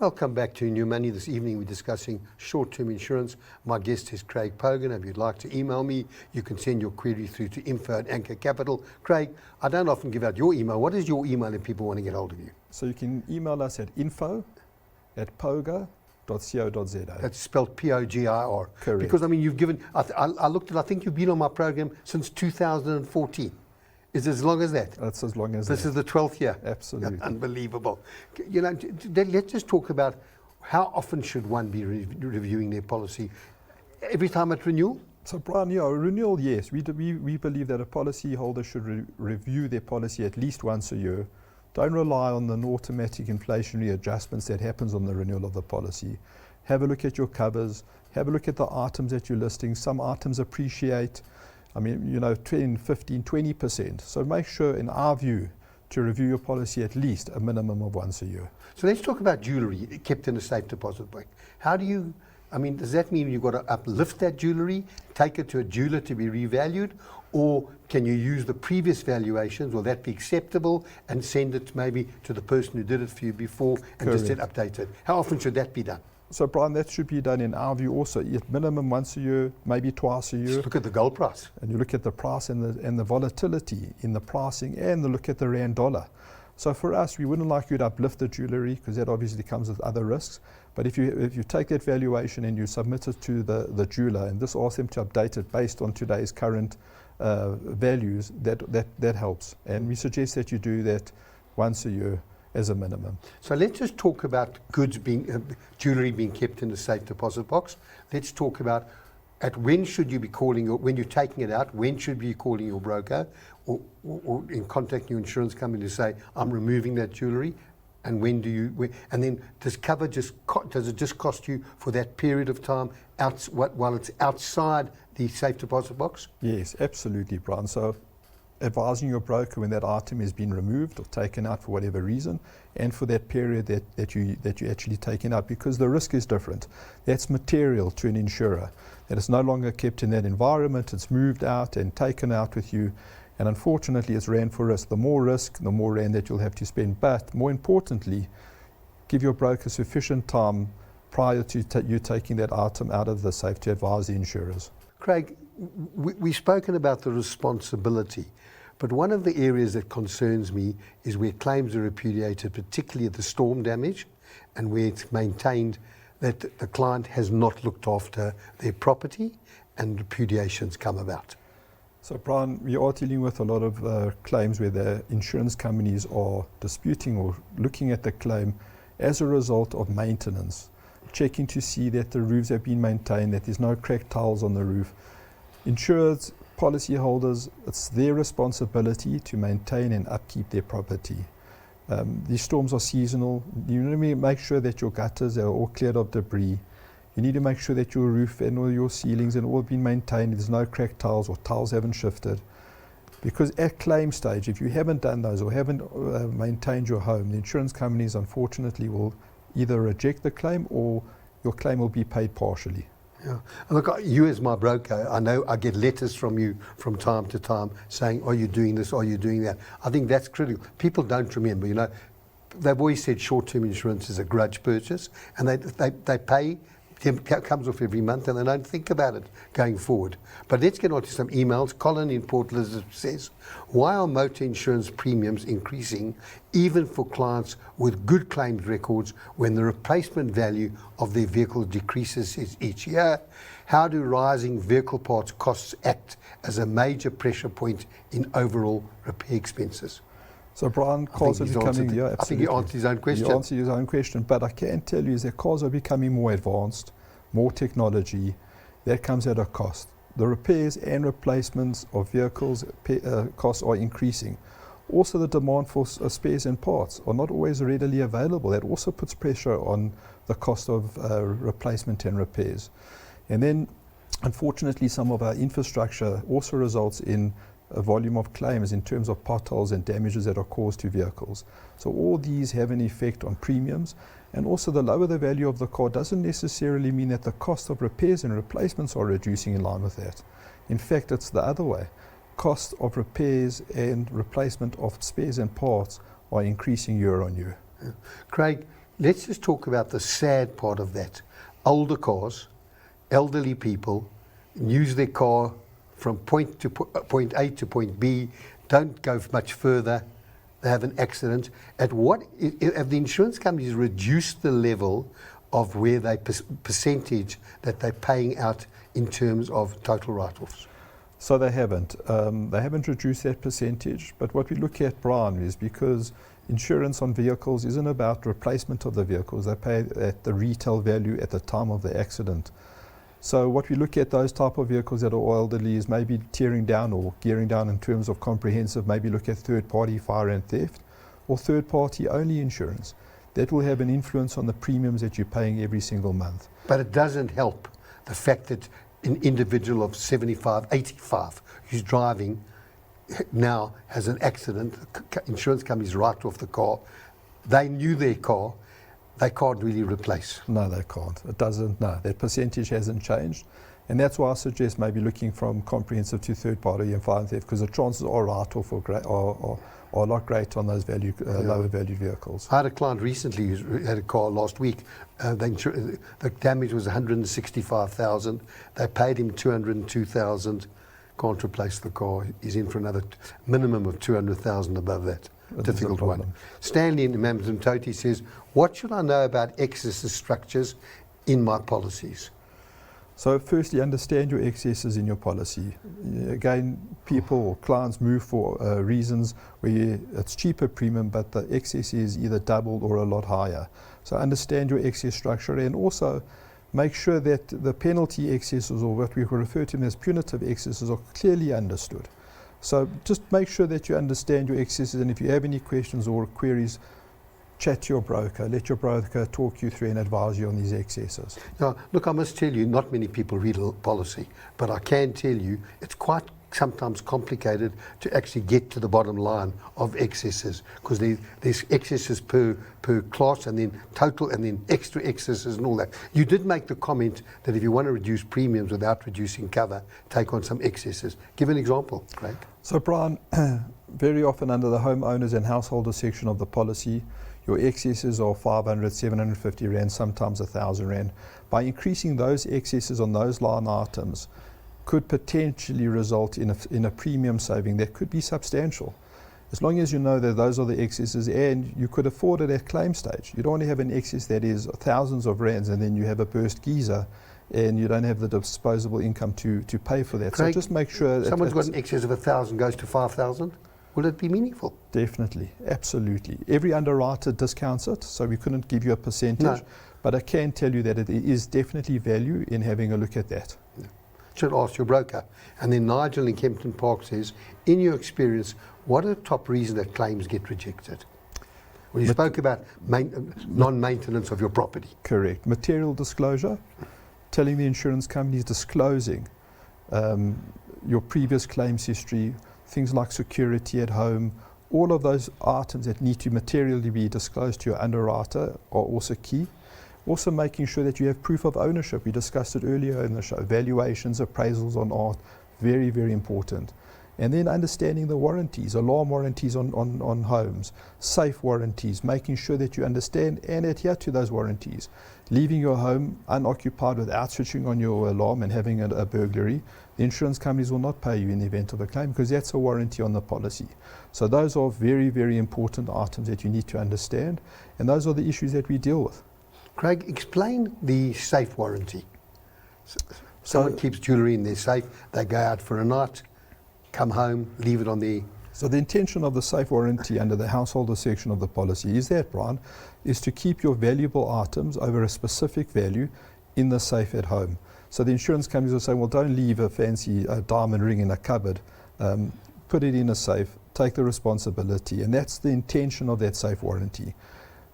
Welcome back to New Money. This evening we're discussing short-term insurance. My guest is Craig Pogan. If you'd like to email me, you can send your query through to info@Anchor Capital. Craig, I don't often give out your email. What is your email if people want to get hold of you? So you can email us at info@poga.co.za. That's spelled P-O-G-I-R. Correct. Because, I mean, you've given, I looked at, I think you've been on my program since 2014. Is it as long as that? That's as long as This that. is the 12th year. Absolutely. Unbelievable. You know, let's just talk about how often should one be reviewing their policy? Every time at renewal? So Bryan, renewal, yes. We believe that a policy holder should review their policy at least once a year. Don't rely on an automatic inflationary adjustments that happens on the renewal of the policy. Have a look at your covers. Have a look at the items that you're listing. Some items appreciate, 10, 15, 20%. So make sure, in our view, to review your policy at least a minimum of once a year. So let's talk about jewellery kept in a safe deposit bank. How do you, does that mean you've got to uplift that jewellery, take it to a jeweler to be revalued, or can you use the previous valuations? Will that be acceptable, and send it maybe to the person who did it for you before and Correct. just update it? How often should that be done? So Bryan, that should be done in our view also, at minimum once a year, maybe twice a year. Just look at the gold price. And you look at the price and the volatility in the pricing, and look at the rand dollar. So for us, we wouldn't like you to uplift the jewellery, because that obviously comes with other risks. But if you take that valuation and you submit it to the jeweler, and this asks them to update it based on today's current values, that helps. And we suggest that you do that once a year as a minimum. So let's just talk about goods jewellery being kept in a safe deposit box. Let's talk about when should you be calling, when you're taking it out, when should you be calling your broker or in contacting your insurance company to say, I'm removing that jewellery, and when do you, and then does it just cost you for that period of time while it's outside the safe deposit box? Yes, absolutely, Bryan. So advising your broker when that item has been removed or taken out for whatever reason, and for that period that you actually taken out, because the risk is different. That's material to an insurer. That it's no longer kept in that environment, it's moved out and taken out with you, and unfortunately it's rand for risk. The more risk, the more rand that you'll have to spend. But more importantly, give your broker sufficient time prior to you taking that item out of the safe to advise the insurers. Craig, we've spoken about the responsibility, but one of the areas that concerns me is where claims are repudiated, particularly the storm damage, and where it's maintained that the client has not looked after their property and repudiations come about. So Bryan, we are dealing with a lot of claims where the insurance companies are disputing or looking at the claim as a result of maintenance, checking to see that the roofs have been maintained, that there's no cracked tiles on the roof. Insurers, policyholders, it's their responsibility to maintain and upkeep their property. These storms are seasonal. You need to make sure that your gutters are all cleared of debris. You need to make sure that your roof and all your ceilings and all have been maintained. There's no cracked tiles or tiles haven't shifted. Because at claim stage, if you haven't done those or haven't maintained your home, the insurance companies unfortunately will either reject the claim or your claim will be paid partially. Yeah. And look, you as my broker, I know I get letters from you from time to time saying, are you doing this, are you doing that? I think that's critical. People don't remember, they've always said short-term insurance is a grudge purchase, and they pay, it comes off every month, and they don't think about it going forward. But let's get on to some emails. Colin in Port Elizabeth says, why are motor insurance premiums increasing even for clients with good claims records when the replacement value of their vehicle decreases each year? How do rising vehicle parts costs act as a major pressure point in overall repair expenses? So Bryan, cars are becoming, I think he answered his own question. He answered his own question, but I can tell you is that cars are becoming more advanced, more technology. That comes at a cost. The repairs and replacements of vehicles costs are increasing. Also, the demand for spares and parts are not always readily available. That also puts pressure on the cost of replacement and repairs. And then, unfortunately, some of our infrastructure also results in a volume of claims in terms of potholes and damages that are caused to vehicles. So all these have an effect on premiums, and also the lower the value of the car doesn't necessarily mean that the cost of repairs and replacements are reducing in line with that. In fact, it's the other way. Cost of repairs and replacement of spares and parts are increasing year on year. Yeah. Craig, let's just talk about the sad part of that. Older cars, elderly people use their car from point A to point B, don't go much further, they have an accident. Have the insurance companies reduced the level of where they percentage that they're paying out in terms of total write-offs? So they haven't. They haven't reduced that percentage, but what we look at, Bryan, is because insurance on vehicles isn't about replacement of the vehicles. They pay at the retail value at the time of the accident. So what we look at those type of vehicles that are elderly is maybe tearing down or gearing down in terms of comprehensive, maybe look at third-party fire and theft or third-party only insurance. That will have an influence on the premiums that you're paying every single month. But it doesn't help the fact that an individual of 75, 85 who's driving now has an accident, insurance companies write off the car, they knew their car, they can't really replace. No, they can't. It doesn't, no. That percentage hasn't changed. And that's why I suggest maybe looking from comprehensive to third party and fire and theft, because the chances are write-off are not great on those lower value vehicles. I had a client recently who had a car last week. The damage was 165,000. They paid him 202,000. Can't replace the car. He's in for another minimum of 200,000 above that. Difficult one. Stanley in Mamdumtoti says, what should I know about excess structures in my policies? So firstly, understand your excesses in your policy. Again, people or clients move for reasons where it's cheaper premium, but the excess is either doubled or a lot higher. So understand your excess structure, and also make sure that the penalty excesses, or what we refer to as punitive excesses, are clearly understood. So just make sure that you understand your excesses, and if you have any questions or queries, chat to your broker. Let your broker talk you through and advise you on these excesses. Now, look, I must tell you, not many people read a policy, but I can tell you it's quite sometimes complicated to actually get to the bottom line of excesses, because there's excesses per class, and then total, and then extra excesses and all that. You did make the comment that if you want to reduce premiums without reducing cover, take on some excesses. Give an example, Craig. So Bryan, very often under the homeowners and householders section of the policy, your excesses are 500, 750 Rand, sometimes 1,000 Rand. By increasing those excesses on those line items could potentially result in a premium saving that could be substantial. As long as you know that those are the excesses and you could afford it at claim stage. You don't want to have an excess that is thousands of Rands and then you have a burst geyser and you don't have the disposable income to pay for that. Craig, so just make sure someone's got an excess of 1,000 goes to 5,000. Will it be meaningful? Definitely, absolutely. Every underwriter discounts it, so we couldn't give you a percentage, no. But I can tell you that it is definitely value in having a look at that. Yeah. Should ask your broker. And then Nigel in Kempton Park says, in your experience, what are the top reasons that claims get rejected? Well, you spoke about non-maintenance of your property. Correct. Material disclosure, telling the insurance companies, disclosing your previous claims history, things like security at home, all of those items that need to materially be disclosed to your underwriter are also key. Also making sure that you have proof of ownership. We discussed it earlier in the show. Valuations, appraisals on art, very, very important. And then understanding the warranties, alarm warranties on homes, safe warranties, making sure that you understand and adhere to those warranties. Leaving your home unoccupied without switching on your alarm and having a burglary, the insurance companies will not pay you in the event of a claim because that's a warranty on the policy. So those are very, very important items that you need to understand, and those are the issues that we deal with. Craig, explain the safe warranty. Someone keeps jewellery in their safe, they go out for a night, come home, leave it on the... So the intention of the safe warranty under the householder section of the policy is that, Bryan, is to keep your valuable items over a specific value in the safe at home. So the insurance companies will say, well, don't leave a fancy diamond ring in a cupboard, put it in a safe, take the responsibility, and that's the intention of that safe warranty.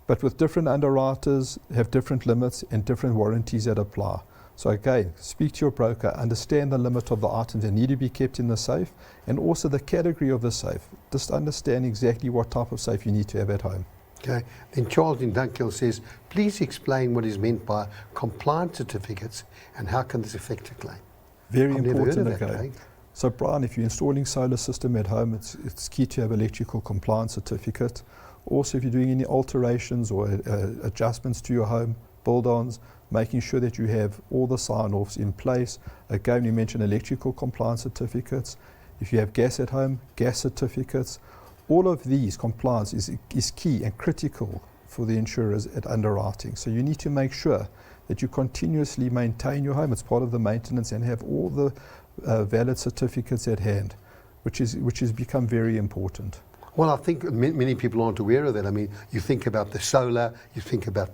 But with different underwriters, have different limits and different warranties that apply. So again, speak to your broker, understand the limit of the items that need to be kept in the safe, and also the category of the safe. Just understand exactly what type of safe you need to have at home. Okay. Then Charles in Dunkhill says, please explain what is meant by compliance certificates and how can this affect a claim? Very I've never important heard of that, again. So Bryan, if you're installing solar system at home, it's key to have electrical compliance certificate. Also, if you're doing any alterations or adjustments to your home, build-ons, making sure that you have all the sign-offs in place. Again, you mentioned electrical compliance certificates. If you have gas at home, gas certificates. All of these compliance is key and critical for the insurers at underwriting. So you need to make sure that you continuously maintain your home. It's part of the maintenance, and have all the valid certificates at hand, which has become very important. Well, I think many people aren't aware of that. I mean, you think about the solar, you think about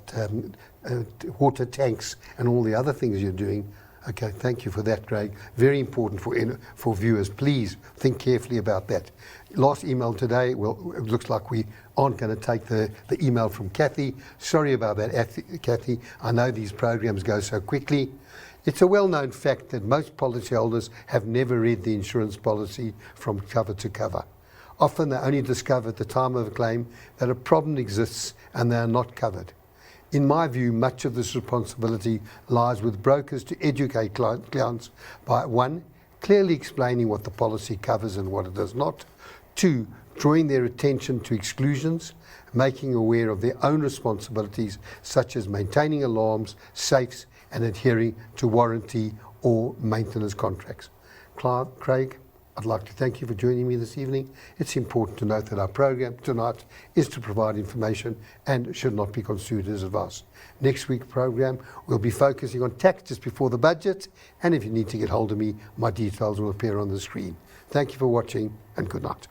water tanks and all the other things you're doing. Okay, thank you for that, Craig. Very important for viewers. Please think carefully about that. Last email today, well, it looks like we aren't going to take the email from Kathy. Sorry about that, Kathy. I know these programs go so quickly. It's a well-known fact that most policyholders have never read the insurance policy from cover to cover. Often they only discover at the time of a claim that a problem exists and they are not covered. In my view, much of this responsibility lies with brokers to educate clients by 1, clearly explaining what the policy covers and what it does not. 2, drawing their attention to exclusions, making aware of their own responsibilities, such as maintaining alarms, safes, and adhering to warranty or maintenance contracts. Craig, I'd like to thank you for joining me this evening. It's important to note that our program tonight is to provide information and should not be construed as advice. Next week's program, we'll be focusing on tax just before the budget, and if you need to get hold of me, my details will appear on the screen. Thank you for watching, and good night.